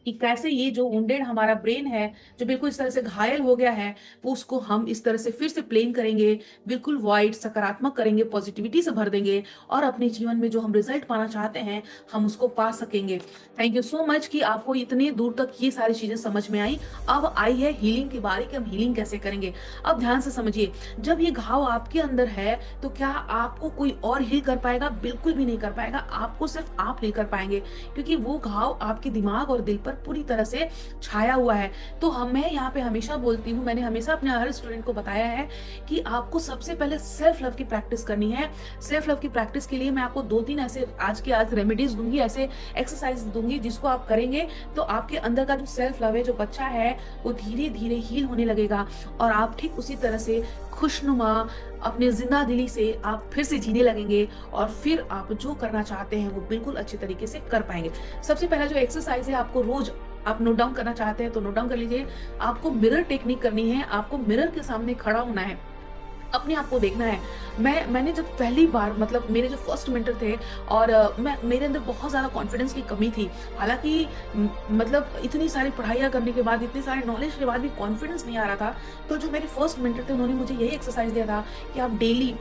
कि कैसे ये जो वुंडेड हमारा ब्रेन है, जो बिल्कुल इस तरह से घायल हो गया है, वो उसको हम इस तरह से फिर से प्लेन करेंगे, बिल्कुल वाइट सकारात्मक करेंगे, पॉजिटिविटी से भर देंगे और अपने जीवन में जो हम रिजल्ट पाना चाहते हैं, हम उसको पा सकेंगे। थैंक यू सो मच कि आपको इतने दूर तक ये सारी चीज़ें समझ में आई। अब आई है हीलिंग की बारी कि हम हीलिंग कैसे करेंगे। अब ध्यान से समझिए, जब ये घाव आपके अंदर है, तो क्या आपको कोई और हील कर पाएगा? बिल्कुल भी नहीं कर पाएगा, आपको सिर्फ आप हील कर पाएँगे, क्योंकि वो घाव आपके दिमाग और दिल पर पूरी तरह से छाया हुआ है। तो मैं यहाँ पे हमेशा बोलती हूँ, मैंने हमेशा अपने हर स्टूडेंट को बताया है कि आपको सबसे पहले सेल्फ लव की प्रैक्टिस करनी है। सेल्फ लव की प्रैक्टिस के लिए मैं आपको 2-3 ऐसे आज के आज रेमेडीज़ दूँगी, ऐसे एक्सरसाइज़ दूँगी जिसको आप करेंगे तो आपके अंदर का जो सेल्फ लव है, जो बच्चा है, वो धीरे-धीरे हील होने लगेगा और आप ठीक उसी तरह से खुशनुमा अपने ज़िंदा-दिली से आप फिर से जीने लगेंगे और फिर आप जो करना चाहते हैं वो बिल्कुल अच्छे तरीके से कर पाएँगे। सबसे पहला जो एक्सरसाइज़ है, आपको रोज़ आप नोट डाउन करना चाहते हैं तो नोट डाउन कर लीजिए। आपको मिरर टेक्निक करनी है, आपको मिरर के सामने खड़ा होना है। अपने आप को देखना है। मैंने जब पहली बार मतलब मेरे जो फर्स्ट मेंटर थे और मेरे अंदर बहुत ज़्यादा कॉन्फिडेंस की कमी थी। हालाँकि मतलब इतनी सारी पढ़ाइयाँ करने के बाद, इतने सारे नॉलेज के बाद भी कॉन्फिडेंस नहीं आ रहा था। तो जो मेरे फर्स्ट मेंटर थे, उन्होंने मुझे यही एक्सरसाइज़ दिया था कि आप डेली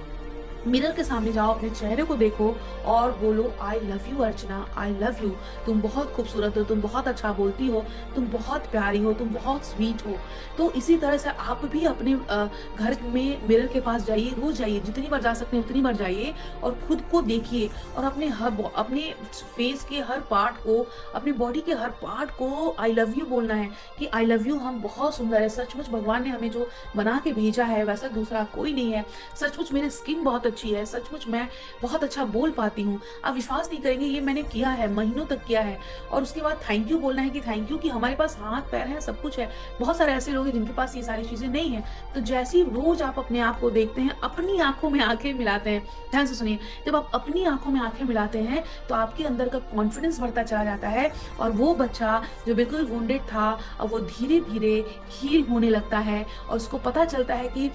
मिरर के सामने जाओ, अपने चेहरे को देखो और बोलो, I love you Archana, I love you. तुम बहुत खूबसूरत हो, तुम बहुत अच्छा बोलती हो, तुम बहुत प्यारी हो, तुम बहुत स्वीट हो। तो इसी तरह से आप भी अपने घर में मिरर के पास जाइए, रोज़ जाइए, जितनी बार जा सकते हैं उतनी बार जाइए और खुद को देखिए और अपने फेस के हर पार्ट को, अपनी बॉडी के हर पार्ट को आई लव यू बोलना है कि आई लव यू, हम बहुत सुंदर है, सचमुच भगवान ने हमें जो बना के भेजा है वैसा दूसरा कोई नहीं है। सचमुच मेरी स्किन बहुत अच्छी है, सचमुच मैं बहुत अच्छा बोल पाती हूँ। आप विश्वास नहीं करेंगे, ये मैंने किया है, महीनों तक किया है। और उसके बाद थैंक यू बोलना है कि थैंक यू कि हमारे पास हाथ-पैर हैं, सब कुछ है। बहुत सारे ऐसे लोग हैं जिनके पास ये सारी चीज़ें नहीं हैं। तो जैसे ही रोज़ आप अपने आप को देखते हैं, अपनी आँखों में आँखें मिलाते हैं, ध्यान से सुनिए, जब आप अपनी आँखों में आँखें मिलाते हैं, तो आपके अंदर का कॉन्फिडेंस बढ़ता चला जाता है और वो बच्चा जो बिल्कुल वुंडेड था, अब वो धीरे-धीरे हील होने लगता है और उसको पता चलता है कि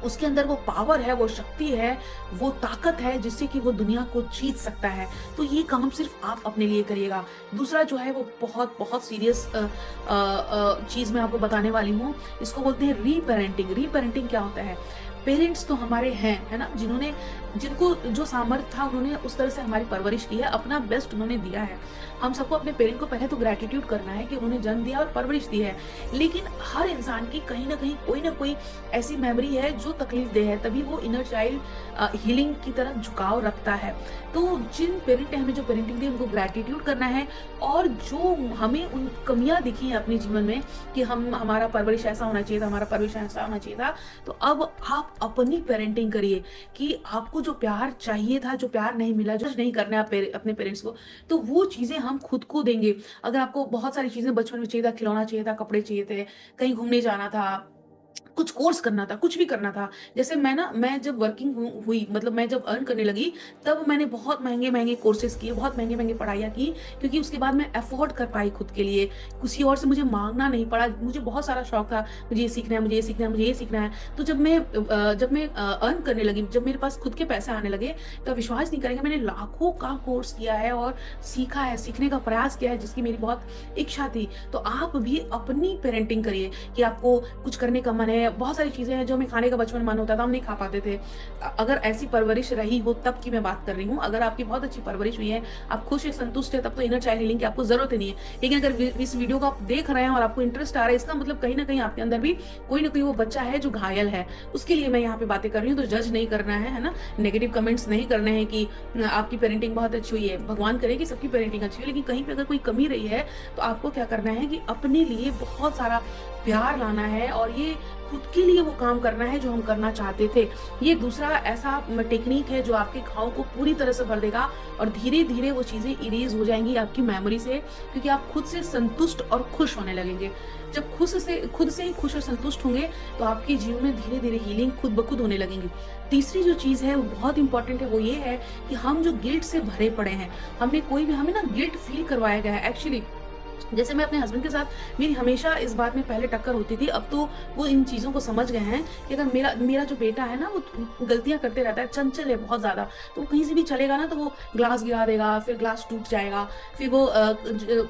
उसके अंदर वो पावर है, वो शक्ति है, वो ताकत है जिससे कि वो दुनिया को जीत सकता है। तो ये काम सिर्फ़ आप अपने लिए करिएगा। दूसरा जो है वो बहुत सीरियस चीज़ मैं आपको बताने वाली हूँ। इसको बोलते हैं री-पेरेंटिंग। री-पेरेंटिंग क्या होता है? पेरेंट्स तो हमारे हैं, है ना? जिनको जो सामर्थ्य था उन्होंने उस तरह से हमारी परवरिश की है, अपना बेस्ट उन्होंने दिया है। हम सबको अपने पेरेंट को पहले तो ग्रैटिट्यूड करना है कि उन्होंने जन्म दिया और परवरिश दी है। लेकिन हर इंसान की कहीं न कहीं कोई न कोई ऐसी मेमोरी है जो तकलीफ़देह है, तभी वो इनर चाइल्ड हीलिंग की तरफ झुकाव रखता है। तो जिन पेरेंट ने हमें जो पेरेंटिंग दी उनको ग्रैटिट्यूड करना है और जो हमें उन कमियाँ दिखी हैं अपने जीवन में कि हमारा परवरिश ऐसा होना चाहिए था, हमारा परवरिश ऐसा होना चाहिए था, तो अब आप अपनी पेरेंटिंग करिए कि आपको जो प्यार चाहिए था, जो प्यार नहीं मिला, जज नहीं करना है अपने पेरेंट्स को, तो वो चीज़ें हम खुद को देंगे। अगर आपको बहुत सारी चीज़ें बचपन में चाहिए था, खिलौना चाहिए था, कपड़े चाहिए थे, कहीं घूमने जाना था, कुछ कोर्स करना था, कुछ भी करना था। जैसे मैं जब वर्किंग हुई मतलब मैं जब अर्न करने लगी, तब मैंने बहुत महँगे-महँगे कोर्सेज़ किए, बहुत महँगी-महँगी पढ़ाइयाँ की, क्योंकि उसके बाद मैं अफ़ोर्ड कर पाई खुद के लिए। किसी और से मुझे माँगना नहीं पड़ा। मुझे बहुत सारा शौक था, मुझे ये सीखना है, मुझे ये सीखना है, मुझे ये सीखना है। तो जब मैं अर्न करने लगी, जब मेरे पास खुद के पैसे आने लगे, तो विश्वास नहीं करेंगे, मैंने लाखों का कोर्स किया है और सीखा है, सीखने का प्रयास किया है, जिसकी मेरी बहुत इच्छा थी। तो आप भी अपनी पेरेंटिंग करिए कि आपको कुछ करने का मन है, बहुत सारी चीज़ें हैं जो हमें खाने का बचपन में मन होता था, हम नहीं खा पाते थे। अगर ऐसी परवरिश रही हो तब की मैं बात कर रही हूँ। अगर आपकी बहुत अच्छी परवरिश हुई है, आप खुश हैं, संतुष्ट हैं, तब तो इनर चाइल्ड हीलिंग की आपको ज़रूरत ही नहीं है। लेकिन अगर इस वीडियो को आप देख रहे हैं और आपको इंटरेस्ट आ रहा है, इसका मतलब कहीं न कहीं आपके अंदर भी कोई न कोई वो बच्चा है जो घायल है। उसके लिए मैं यहाँ पे बातें कर रही हूँ, तो जज नहीं करना है ना? नेगेटिव कमेंट्स नहीं करने हैं कि आपकी पेरेंटिंग बहुत अच्छी हुई है। भगवान करे कि सबकी पेरेंटिंग अच्छी हो, लेकिन कहीं पे अगर कोई कमी रही है, तो आपको क्या करना है कि अपने लिए बहुत सारा प्यार लाना है और ये खुद के लिए वो काम करना है जो हम करना चाहते थे। ये दूसरा ऐसा टेक्नीक है जो आपके घाव को पूरी तरह से भर देगा और धीरे-धीरे वो चीज़ें इरेज़ हो जाएँगी आपकी मेमोरी से, क्योंकि आप खुद से संतुष्ट और खुश होने लगेंगे। जब खुद से ही खुश और संतुष्ट होंगे, तो आपके जीवन में धीरे-धीरे हीलिंग खुद ब खुद होने लगेंगी। तीसरी जो चीज़ है वो बहुत इम्पोर्टेंट है, वो ये है कि हम जो गिल्ट से भरे पड़े हैं, हमें ना गिल्ट फ़ील करवाया गया है एक्चुअली। जैसे मैं अपने हस्बैंड के साथ मेरी हमेशा इस बात में पहले टक्कर होती थी, अब तो वो इन चीज़ों को समझ गए हैं कि अगर मेरा मेरा जो बेटा है ना, वो गलतियाँ करते रहता है, चंचल है बहुत ज़्यादा, तो वो कहीं से भी चलेगा ना तो वो ग्लास गिरा देगा, फिर ग्लास टूट जाएगा, फिर वो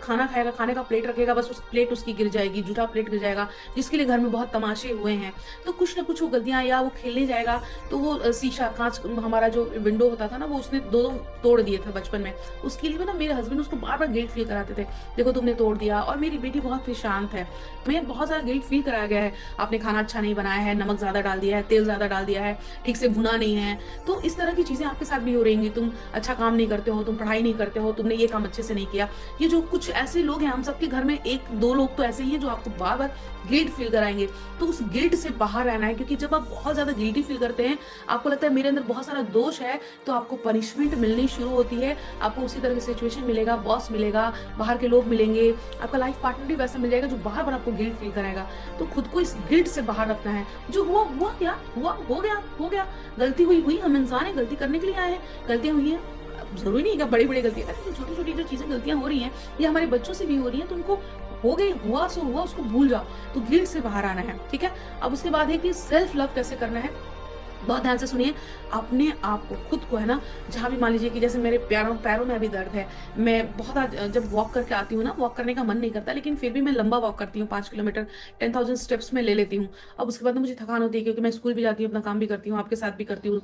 खाना खाएगा, खाने का प्लेट रखेगा, बस उस प्लेट उसकी गिर जाएगी, जूठा प्लेट गिर जाएगा, जिसके लिए घर में बहुत तमाशे हुए हैं। तो कुछ ना कुछ वो गलतियाँ, या वो खेलने जाएगा तो वो शीशा काँच हमारा जो विंडो होता था ना, वो उसने 2-2 तोड़ दिए थे बचपन में। उसके लिए भी ना मेरे हस्बैंड उसको बार-बार गिल्ट फ़ील कराते थे, देखो तुमने तोड़ दिया। और मेरी बेटी बहुत ही शांत है, हमें बहुत ज़्यादा गिल्ट फ़ील कराया गया है, आपने खाना अच्छा नहीं बनाया है, नमक ज़्यादा डाल दिया है, तेल ज़्यादा डाल दिया है, ठीक से भुना नहीं है। तो इस तरह की चीज़ें आपके साथ भी हो रही होंगी, तुम अच्छा काम नहीं करते हो, तुम पढ़ाई नहीं करते हो, तुमने ये काम अच्छे से नहीं किया। ये जो कुछ ऐसे लोग हैं, हम सबके घर में 1-2 लोग तो ऐसे ही हैं जो आपको बार-बार गिल्ट फ़ील कराएँगे। तो उस गिल्ट से बाहर रहना है, क्योंकि जब आप बहुत ज़्यादा गिल्टी फ़ील करते हैं, आपको लगता है मेरे अंदर बहुत सारा दोष है, तो आपको पनिशमेंट मिलनी शुरू होती है, आपको उसी तरह की सिचुएशन मिलेगा, बॉस मिलेगा, बाहर के लोग मिलेंगे, आपका लाइफ पार्टनर भी वैसा मिल जाएगा जो बार-बार आपको गिल्ट फ़ील कराएगा। तो खुद को इस गिल्ट से बाहर रखना है, जो हुआ, हुआ क्या? हुआ, हो गया। गलती हुई, हुई, हम इंसान हैं, गलती करने के लिए आए हैं, गलतियाँ हुई हैं। ज़रूरी नहीं है कि बड़ी-बड़ी गलतियाँ करें, तो छोटी-छोटी जो चीज़ें गलतियाँ हो रही हैं, ये हमारे बच्चों से भी हो रही हैं, तो उनको हो गई, हुआ सो हुआ, उसको भूल जाओ। तो गिल्ट से बाहर आना है, ठीक है? अब उसके बाद है कि सेल्फ लव कैसे करना है, बहुत ध्यान से सुनिए। अपने आप को, खुद को है ना, जहाँ भी मान लीजिए कि जैसे मेरे पैरों पैरों में अभी दर्द है, मैं बहुत आज जब वॉक करके आती हूँ ना, वॉक करने का मन नहीं करता, लेकिन फिर भी मैं लंबा वॉक करती हूँ, 5 किलोमीटर, 10,000 स्टेप्स में ले लेती हूँ। अब उसके बाद ना मुझे थकान होती है, क्योंकि मैं स्कूल भी जाती हूँ, अपना काम भी करती हूँ, आपके साथ भी करती हूँ,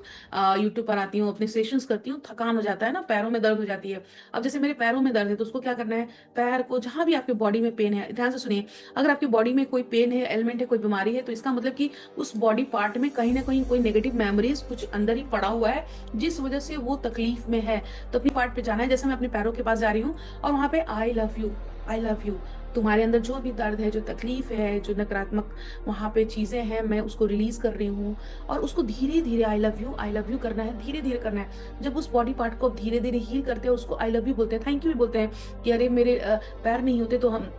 यूट्यूब पर आती हूँ, अपने सेशंस करती हूँ, थकान हो जाता है ना, पैरों में दर्द हो जाती है। अब जैसे मेरे पैरों में दर्द है, तो उसको क्या करना है, पैर को जहाँ भी आपके बॉडी में पेन है, ध्यान से सुनिए, अगर आपकी बॉडी में कोई पेन है, एलिमेंट है, कोई बीमारी है, तो इसका मतलब कि उस बॉडी पार्ट में कहीं न कहीं कोई नेगेटिव मेमोरीज़ कुछ अंदर ही पड़ा हुआ है, जिस वजह से वो तकलीफ में है। तो अपनी पार्ट पे जाना है, जैसे मैं अपने पैरों के पास जा रही हूँ और वहाँ पे आई लव यू, तुम्हारे अंदर जो भी दर्द है, जो तकलीफ है, जो नकारात्मक वहाँ पे चीज़ें हैं, मैं उसको रिलीज़ कर रही हूँ। और उसको धीरे-धीरे आई लव यू करना है, धीरे-धीरे करना है। जब उस बॉडी पार्ट को आप धीरे-धीरे हील करते हो, उसको आई लव यू बोलते हैं, थैंक यू भी बोलते हैं कि अरे मेरे पैर नहीं होते तो हम,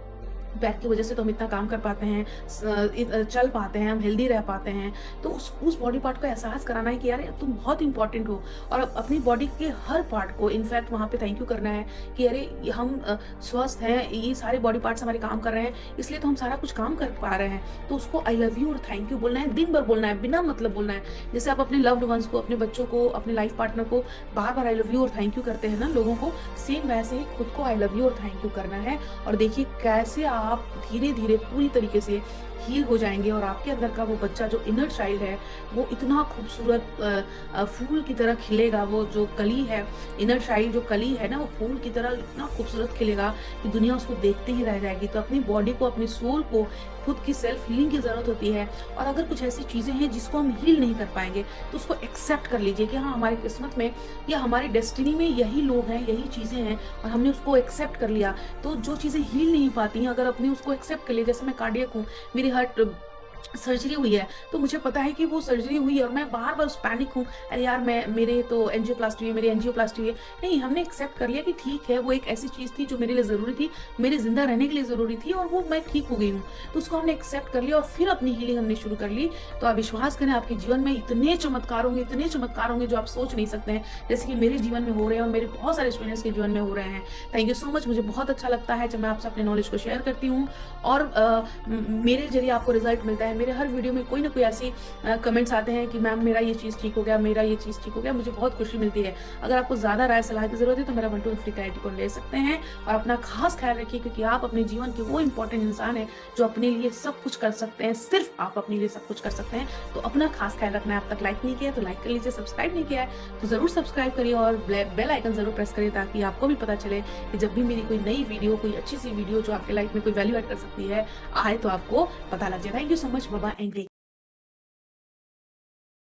पैर की वजह से तो हम इतना काम कर पाते हैं, चल पाते हैं, हम हेल्दी रह पाते हैं। तो उस बॉडी पार्ट को एहसास कराना है कि यार तुम बहुत इंपॉर्टेंट हो, और अपनी बॉडी के हर पार्ट को इनफैक्ट वहाँ पे थैंक यू करना है कि अरे ये हम स्वस्थ हैं, ये सारे बॉडी पार्ट्स हमारे काम कर रहे हैं, इसलिए तो हम सारा कुछ काम कर पा रहे हैं। तो उसको आई लव यू और थैंक यू बोलना है, दिन भर बोलना है, बिना मतलब बोलना है। जैसे आप अपने लव्ड वंस को, अपने बच्चों को, अपने लाइफ पार्टनर को बार-बार आई लव यू और थैंक यू करते हैं ना लोगों को, सेम वैसे ही खुद को आई लव यू और थैंक यू करना है। और देखिए कैसे आप धीरे-धीरे पूरी तरीके से हील हो जाएँगे, और आपके अंदर का वो बच्चा जो इनर चाइल्ड है, वो इतना खूबसूरत फूल की तरह खिलेगा। वो जो कली है, इनर चाइल्ड जो कली है ना, वो फूल की तरह इतना खूबसूरत खिलेगा कि दुनिया उसको देखते ही रह जाएगी। तो अपनी बॉडी को, अपनी सोल को, खुद की सेल्फ हीलिंग की ज़रूरत होती है। और अगर कुछ ऐसी चीज़ें हैं जिसको हम हील नहीं कर पाएँगे, तो उसको एक्सेप्ट कर लीजिए कि हाँ, हमारी किस्मत में या हमारी डेस्टिनी में यही लोग हैं, यही चीज़ें हैं, और हमने उसको एक्सेप्ट कर लिया। तो जो चीज़ें हील नहीं पाती हैं, अगर अपने उसको एक्सेप्ट कर लिया, जैसे मैं कार्डियक हूँ, मेरी हार्ट सर्जरी हुई है, तो मुझे पता है कि वो सर्जरी हुई है, और मैं बार-बार उस पैनिक हूँ, अरे यार मैं, मेरे तो एंजियोप्लास्टी हुई है, मेरी एंजियोप्लास्टी हुई है। नहीं, हमने एक्सेप्ट कर लिया कि ठीक है, वो एक ऐसी चीज़ थी जो मेरे लिए ज़रूरी थी, मेरे ज़िंदा रहने के लिए ज़रूरी थी, और वो मैं ठीक हो गई हूँ। तो उसको हमने एक्सेप्ट कर लिया और फिर अपनी हीलिंग हमने शुरू कर ली। तो आप विश्वास करें, आपके जीवन में इतने चमत्कार होंगे जो आप सोच नहीं सकते हैं, जैसे कि मेरे जीवन में हो रहे हैं और मेरे बहुत सारे स्टूडेंट्स के जीवन में हो रहे हैं। थैंक यू सो मच, मुझे बहुत अच्छा लगता है जब मैं आपसे अपने नॉलेज को शेयर करती हूँ, और मेरे ज़रिए आपको रिजल्ट मिलता है। मेरे हर वीडियो में कोई ना कोई ऐसी कमेंट्स आते हैं कि मैम मेरा ये चीज़ ठीक हो गया, मेरा ये चीज़ ठीक हो गया, मुझे बहुत खुशी मिलती है। अगर आपको ज़्यादा राय सलाह की ज़रूरत है तो मेरा 1 to 1 फ्री क्लैरिटी कॉल ले सकते हैं, और अपना खास ख्याल रखिए, क्योंकि आप अपने जीवन के वो इंपॉर्टेंट इंसान हैं जो अपने लिए सब कुछ कर सकते हैं, सिर्फ आप अपने लिए सब कुछ कर सकते हैं। तो अपना खास ख्याल रखना है। अब तक लाइक नहीं किया तो लाइक कर लीजिए, सब्सक्राइब नहीं किया है तो ज़रूर सब्सक्राइब करिए, और बेल आइकन ज़रूर प्रेस करिए, ताकि आपको भी पता चले कि जब भी मेरी कोई नई वीडियो, कोई अच्छी सी वीडियो जो आपके लाइफ में कोई वैल्यू ऐड कर सकती है आए, तो आपको पता लग जाए। Thank you so much, bye bye and take care.